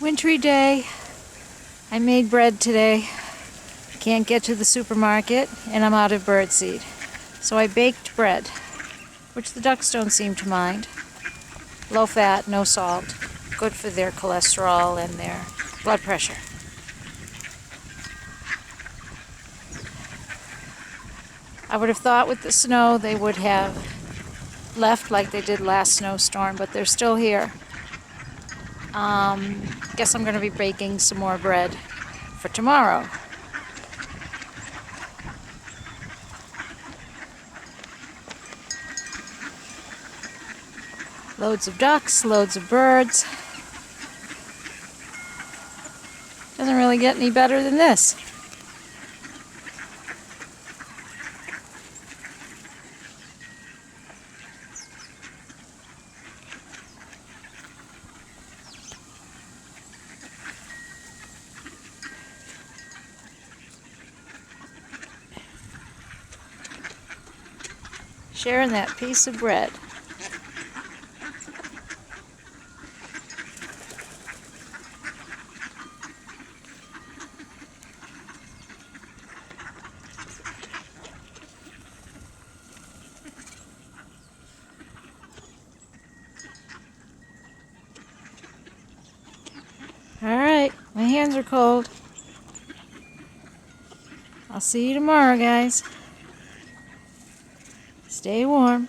Wintry day. I made bread today. Can't get to the supermarket and I'm out of birdseed. So I baked bread, which the ducks don't seem to mind. Low fat, no salt. Good for their cholesterol and their blood pressure. I would have thought with the snow they would have left like they did last snowstorm, but they're still here. Guess I'm going to be baking some more bread for tomorrow. Loads of ducks, loads of birds. Doesn't really get any better than this. Sharing that piece of bread. Alright, my hands are cold. I'll see you tomorrow, guys. Stay warm.